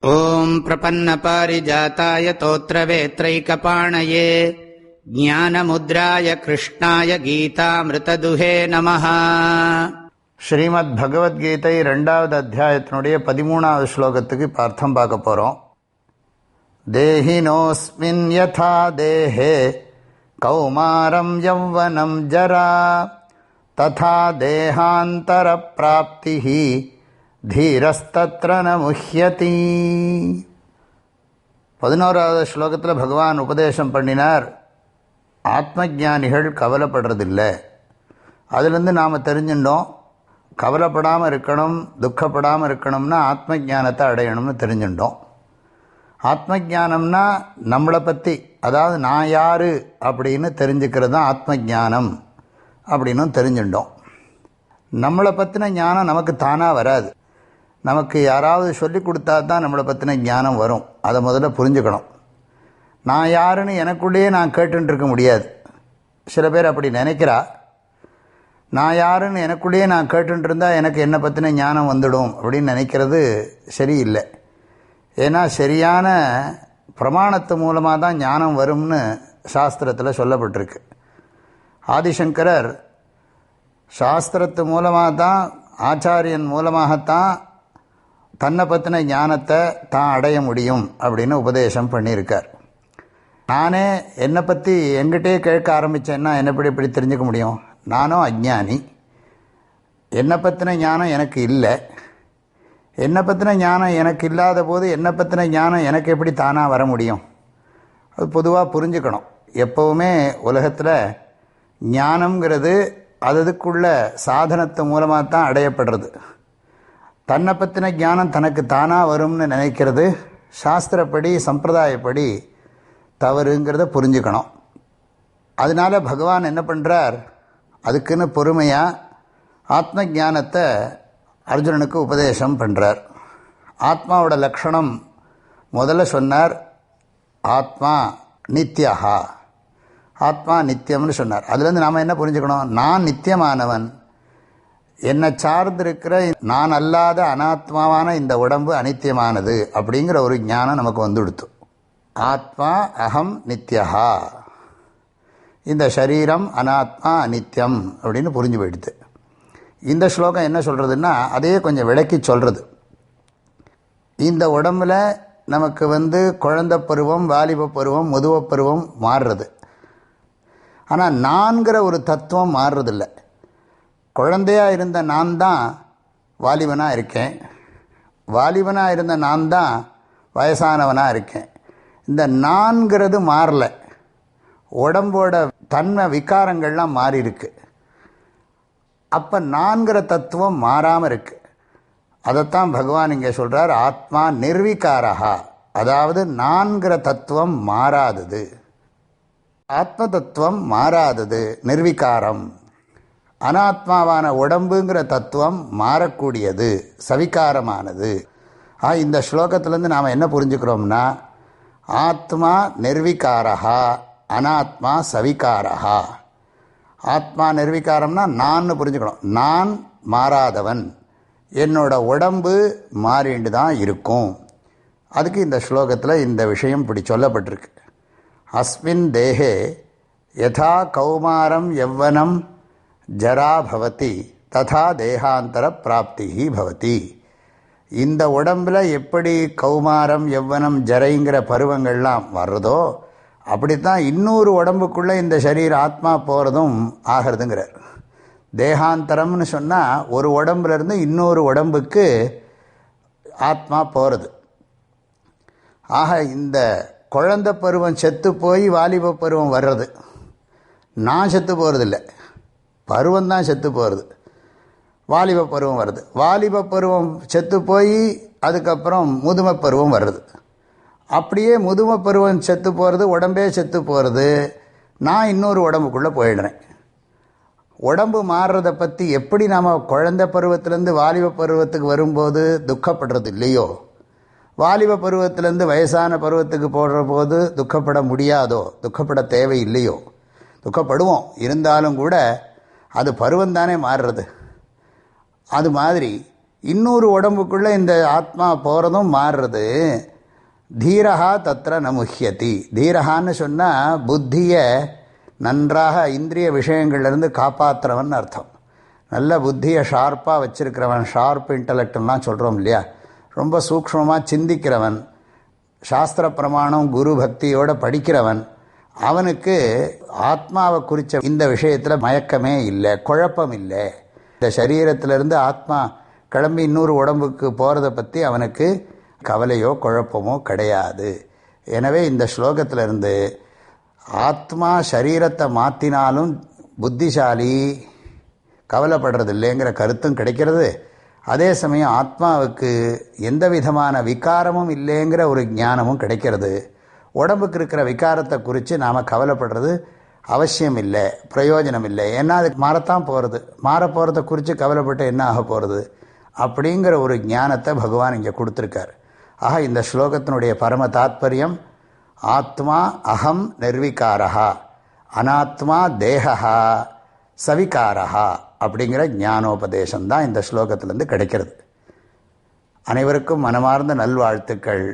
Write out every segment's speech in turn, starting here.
ஓம் பிரபன்னபாரிஜாதாய தோத்ரவேத்ரைகபாணயே ஞானமுத்ராய கிருஷ்ணாய கீதாமிருததுஹே நமஹ. ஸ்ரீமத் பகவத்கீதை 2வது அத்தியாயத்தினுடைய 13வது ஸ்லோகத்துக்கு இப்போ அர்த்தம் பார்க்க போகிறோம். தேஹினோஸ்மின் யதா தேஹே கௌமாரம் யௌவனம் ஜரா ததா தேஹாந்தர பிராப்திஹி தீரஸ்தத்ர ந முஹ்யதி. 11வது ஸ்லோகத்தில் பகவான் உபதேசம் பண்ணினார், ஆத்ம ஞானிகள் கவலைப்படுறதில்லை. அதுலேருந்து நாம் தெரிஞ்சுட்டோம், கவலைப்படாமல் இருக்கணும், துக்கப்படாமல் இருக்கணும்னா ஆத்ம ஞானத்தை அடையணும்னு தெரிஞ்சுட்டோம். ஆத்ம ஞானம்னா நம்மளை பற்றி, அதாவது நான் யார் அப்படின்னு தெரிஞ்சுக்கிறது தான் ஆத்ம ஞானம் அப்படின்னு தெரிஞ்சுட்டோம். நம்மளை பற்றின ஞானம் நமக்கு தானாக வராது, நமக்கு யாராவது சொல்லி கொடுத்தா தான் நம்மளை பற்றின ஞானம் வரும். அதை முதல்ல புரிஞ்சுக்கணும். நான் யாருன்னு எனக்குள்ளேயே நான் கேட்டுருக்க முடியாது. சில பேர் அப்படி நினைக்கிறா, நான் யாருன்னு எனக்குள்ளேயே நான் கேட்டுருந்தால் எனக்கு என்னை பற்றின ஞானம் வந்துடும் அப்படின்னு நினைக்கிறது சரியில்லை. ஏன்னா சரியான பிரமாணத்து மூலமாக தான் ஞானம் வரும்னு சாஸ்திரத்தில் சொல்லப்பட்டிருக்கு. ஆதிசங்கரர் சாஸ்திரத்து மூலமாக தான், ஆச்சாரியன் மூலமாகத்தான் தன்னை பற்றின ஞானத்தை தான் அடைய முடியும் அப்படின்னு உபதேசம் பண்ணியிருக்கார். நானே என்னை பற்றி எங்கிட்டே கேட்க ஆரம்பித்தேன்னா என்னை இப்படி தெரிஞ்சுக்க முடியும்? நானும் அஞ்ஞானி, என்னை பற்றின ஞானம் எனக்கு இல்லை. என்னை பற்றின ஞானம் எனக்கு இல்லாத போது என்னை பற்றின ஞானம் எனக்கு எப்படி தானாக வர முடியும்? அது பொதுவாக புரிஞ்சுக்கணும். எப்போவுமே உலகத்தில் ஞானம்ங்கிறது அதுக்குள்ள சாதனத்து மூலமாக தான் அடையப்படுறது. தன்னை பற்றின ஞானம் தனக்கு தானாக வரும்னு நினைக்கிறது சாஸ்திரப்படி சம்பிரதாயப்படி தவறுங்கிறத புரிஞ்சுக்கணும். அதனால் பகவான் என்ன பண்ணுறார், அதுக்குன்னு பொறுமையாக ஆத்ம ஞானத்தை அர்ஜுனனுக்கு உபதேசம் பண்ணுறார். ஆத்மாவோட லக்ஷணம் முதல்ல சொன்னார். ஆத்மா நித்யஹா, ஆத்மா நித்தியம்னு சொன்னார். அதுலேருந்து நாம் என்ன புரிஞ்சுக்கணும்? நான் நித்தியமானவன், என்னை சார்ந்திருக்கிற நான் அல்லாத அனாத்மாவான இந்த உடம்பு அனித்தியமானது அப்படிங்கிற ஒரு ஞானம் நமக்கு வந்துடுத்து. ஆத்மா அகம் நித்யஹா, இந்த சரீரம் அனாத்மா அனித்யம் அப்படின்னு புரிஞ்சு போயிடுது. இந்த ஸ்லோகம் என்ன சொல்கிறதுன்னா அதையே கொஞ்சம் விளக்கி சொல்கிறது. இந்த உடம்பில் நமக்கு குழந்தை பருவம், வாலிப பருவம், முதுவ பருவம் மாறுறது. ஆனால் நான்கிற ஒரு தத்துவம் மாறுறதில்லை. குழந்தையாக இருந்த நான் தான் வாலிபனாக இருக்கேன், வாலிபனாக இருந்த நான் தான் வயசானவனாக இருக்கேன். இந்த நான்கிறது மாறல, உடம்போட தன்மை விகாரங்கள்லாம் மாறி இருக்கு. அப்போ நான்கிற தத்துவம் மாறாமல் இருக்கு. அதைத்தான் பகவான் இங்கே சொல்கிறார், ஆத்மா நிர்விகாரஹா, அதாவது நான்கிற தத்துவம் மாறாதது, ஆத்ம தத்துவம் மாறாதது, நிர்விகாரம். அனாத்மாவான உடம்புங்கிற தத்துவம் மாறக்கூடியது, சவிகாரமானது. இந்த ஸ்லோகத்திலேருந்து நாம் என்ன புரிஞ்சுக்கிறோம்னா, ஆத்மா நிர்விகாரஹா, அனாத்மா சவிகாரஹா. ஆத்மா நிர்விகாரம்னா நான் புரிஞ்சுக்கணும், நான் மாறாதவன், என்னோட உடம்பு மாறிண்டு தான் இருக்கும். அதுக்கு இந்த ஸ்லோகத்தில் இந்த விஷயம் இப்படி சொல்லப்பட்டிருக்கு. அஸ்மின் தேஹே யதா கௌமாரம் யவ்வனம் ஜரா பவதி ததா தேகாந்தர பிராப்திஹி பவதி. இந்த உடம்பில் எப்படி கௌமாரம் யவ்வனம் ஜரைங்கிற பருவங்கள்லாம் வர்றதோ அப்படித்தான் இன்னொரு உடம்புக்குள்ளே இந்த சரீர ஆத்மா போகிறதும் ஆகிறதுங்கிறார். தேகாந்தரம்னு சொன்னால் ஒரு உடம்புலேருந்து இன்னொரு உடம்புக்கு ஆத்மா போகிறது. ஆக இந்த குழந்தை பருவம் செத்து போய் வாலிப பருவம் வர்றது, நான் செத்து போகிறதில்லை, பருவந்தான் செத்து போகிறது. வாலிப பருவம் வருது, வாலிப பருவம் செத்து போய் அதுக்கப்புறம் முதுமை பருவம் வருது. அப்படியே முதுமை பருவம் செத்து போகிறது, உடம்பே செத்து போகிறது, நான் இன்னொரு உடம்புக்குள்ளே போயிடுறேன். உடம்பு மாறுறதை பற்றி எப்படி நாம் குழந்தை பருவத்திலேருந்து வாலிப பருவத்துக்கு வரும்போது துக்கப்படுறது இல்லையோ, வாலிப பருவத்திலேருந்து வயசான பருவத்துக்கு போடுற போது துக்கப்பட முடியாதோ, துக்கப்பட தேவை இல்லையோ, துக்கப்படுவோம், இருந்தாலும் கூட அது பருவந்தானே மாறுறது. அது மாதிரி இன்னொரு உடம்புக்குள்ளே இந்த ஆத்மா போகிறதும் மாறுறது. தீரஹா தத்ர நமுஹ்யதி. தீரஹான்னு சொன்னால் புத்தியை நன்றாக இந்திரிய விஷயங்கள்லேருந்து காப்பாற்றுறவன் அர்த்தம். நல்ல புத்தியை ஷார்ப்பாக வச்சிருக்கிறவன், ஷார்ப் இன்டலெக்ட்லாம் சொல்கிறோம் இல்லையா, ரொம்ப சூக்ஷ்மமாக சிந்திக்கிறவன், சாஸ்திர பிரமாணம் குரு பக்தியோடு படிக்கிறவன், அவனுக்கு ஆத்மாவை குறித்த இந்த விஷயத்தில் மயக்கமே இல்லை, குழப்பம் இல்லை. இந்த சரீரத்திலிருந்து ஆத்மா கிளம்பி இன்னொரு உடம்புக்கு போகிறத பற்றி அவனுக்கு கவலையோ குழப்பமோ கிடையாது. எனவே இந்த ஸ்லோகத்திலிருந்து ஆத்மா சரீரத்தை மாற்றினாலும் புத்திசாலி, கவலைப்படுறது இல்லைங்கிற கருத்தும் கிடைக்கிறது. அதே சமயம் ஆத்மாவுக்கு எந்த விதமான விகாரமும் இல்லைங்கிற ஒரு ஞானமும் கிடைக்கிறது. உடம்புக்கு இருக்கிற விகாரத்தை குறித்து நாம் கவலைப்படுறது அவசியம் இல்லை, பிரயோஜனம் இல்லை. ஏன்னா அது மாறத்தான் போகிறது. மாறப்போகிறத குறித்து கவலைப்பட்டு என்ன ஆக போகிறது அப்படிங்கிற ஒரு ஞானத்தை பகவான் இங்கே கொடுத்துருக்கார். ஆக இந்த ஸ்லோகத்தினுடைய பரம தாத்பரியம் ஆத்மா அகம் நிர்விகாரா, அனாத்மா தேகா சவிகாரா அப்படிங்கிற ஞானோபதேசம்தான் இந்த ஸ்லோகத்திலேருந்து கிடைக்கிறது. அனைவருக்கும் மனமார்ந்த நல்வாழ்த்துக்கள்,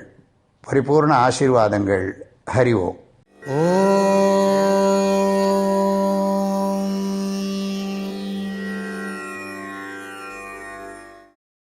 பரிபூர்ண ஆசீர்வாதங்கள். ஹரி ஓம்.